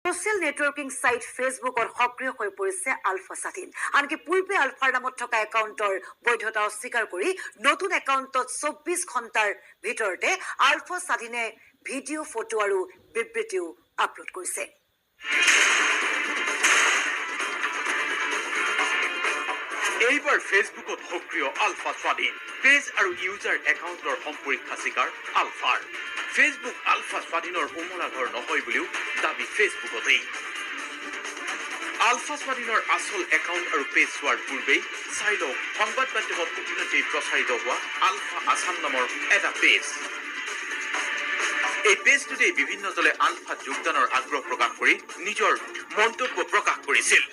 Social networking site ফেসবুকত সক্ৰিয় হৈ পৰিছে আলফা স্বাধীন। আনকি পূৰ্বে আলফাৰ নামত থকা একাউণ্টৰ বৈধতা অস্বীকাৰ কৰি নতুন একাউণ্টত 24 ঘণ্টাৰ ভিতৰতে আলফা স্বাধীনে ভিডিঅ' ফটো আৰু বিবৃতিও আপলোড কৰিছে। এইবাৰ ফেচবুকত সক্ৰিয় আলফা স্বাধীন পেজ আৰু ইউজাৰ একাউণ্টৰ সম্পৰীক্ষা চিকাৰ আলফাৰ। ফেচবুক আলফা স্বাধীনৰ উমলা ঘৰ নহয় বুলিও দাবী ফেচবুকতেই। আলফা স্বাধীনৰ আচল একাউণ্ট আৰু পেজ চোৱাৰ পূৰ্বেই চাই লওক সংবাদ মাধ্যমত ইতিমধ্যেই প্ৰচাৰিত হোৱা আলফা আছাম নামৰ এটা পেজ। এই পেজটোতেই বিভিন্ন দলে আলফাত যোগদানৰ আগ্ৰহ প্ৰকাশ কৰি নিজৰ মন্তব্য প্ৰকাশ কৰিছিল।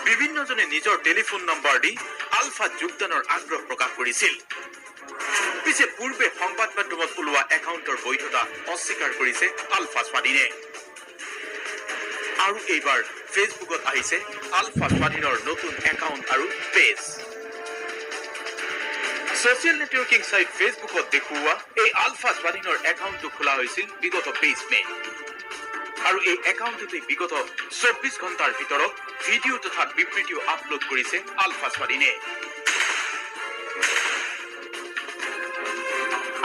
বিভিন্নজনে নিজৰ টেলিফোন নম্বৰ দি আলফাত যোগদানৰ আগ্ৰহ প্ৰকাশ কৰিছিল। পিছে পূৰ্বে সংবাদ মাধ্যমত ওলোৱা একাউণ্টৰ বৈধতা অস্বীকাৰ কৰিছে আলফা স্বাধীনে। আৰু এইবাৰ ফেচবুকত আহিছে আলফা স্বাধীনৰ নতুন একাউণ্ট আৰু পেজ। ছচিয়েল নেটৱৰ্কিং সাইট ফেচবুকত দেখুওৱা এই আলফা স্বাধীনৰ একাউণ্টটো খোলা হৈছিল বিগত 23 মে। আৰু এই একাউণ্টটোতে বিগত 24 ঘণ্টাৰ ভিতৰত ভিডিঅ' তথা বিবৃতিও আপলোড কৰিছে আলফা স্বাধীনে।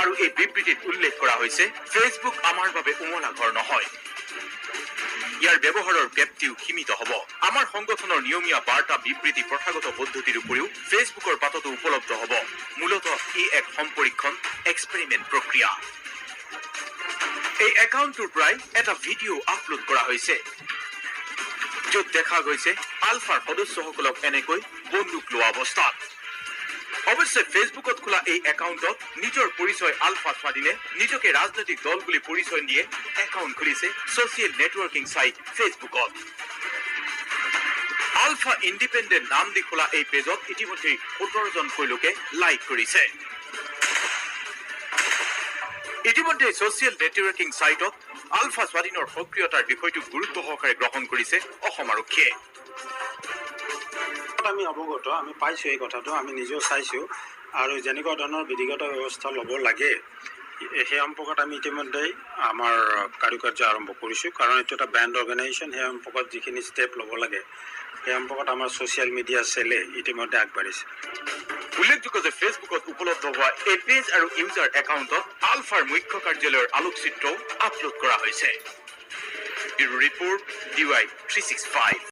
আৰু এই বিবৃতিত উল্লেখ কৰা হৈছে ফেচবুক আমাৰ বাবে উমলা ঘৰ নহয়। ইয়াৰ ব্যৱহাৰৰ ব্যাপ্তিও সীমিত হ'ব। আমাৰ সংগঠনৰ নিয়মীয়া বাৰ্তা বিবৃতি প্ৰথাগত পদ্ধতিৰ উপৰিও ফেচবুকৰ পাততো উপলব্ধ হ'ব। মূলতঃ ই এক সম্পৰীক্ষণ এক্সপেৰিমেণ্ট প্ৰক্ৰিয়া। এই একাউণ্টটোৰ পৰাই এটা ভিডিঅ' আপলোড কৰা হৈছে, য'ত দেখা গৈছে আলফাৰ সদস্যসকলক এনেকৈ বন্দুক লোৱা অৱস্থাত। অৱশ্যে ফেচবুকত খোলা এই একাউণ্টত নিজৰ পৰিচয় আলফা স্বাধীনে নিজকে ৰাজনৈতিক দল বুলি পৰিচয় দিয়ে একাউণ্ট খুলিছে ছচিয়েল নেটৱৰ্কিং সাইট ফেচবুকত। আলফা ইণ্ডিপেণ্ডেণ্ট নাম দি খোলা এই পেজত ইতিমধ্যে 17জনকৈ লোকে লাইক কৰিছে। ইতিমধ্যে ছচিয়েল নেটৱৰ্কিং সাইটত আলফা স্বাধীনৰ সক্ৰিয়তাৰ বিষয়টো গুৰুত্ব সহকাৰে গ্ৰহণ কৰিছে অসম আৰক্ষীয়ে। আমি অৱগত, আমি পাইছোঁ এই কথাটো, আমি নিজেও চাইছোঁ। আৰু যেনেকুৱা ধৰণৰ বিধিগত ব্যৱস্থা ল'ব লাগে সেই সম্পৰ্কত আমি ইতিমধ্যেই আমাৰ কাৰ্য্য আৰম্ভ কৰিছোঁ। কাৰণ এইটো এটা ব্ৰেণ্ড অৰ্গেনাইজেশ্যন, সেই সম্পৰ্কত যিখিনি ষ্টেপ ল'ব লাগে সেই সম্পৰ্কত আমাৰ ছ'চিয়েল মিডিয়া চেলে ইতিমধ্যে আগবাঢ়িছে। উল্লেখযোগ্য যে ফেচবুকত উপলব্ধ হোৱা এই পেজ আৰু ইউজাৰ একাউণ্টত আলফাৰ মুখ্য কাৰ্যালয়ৰ আলোকচিত্ৰও আপলোড কৰা হৈছে। Report DY 365।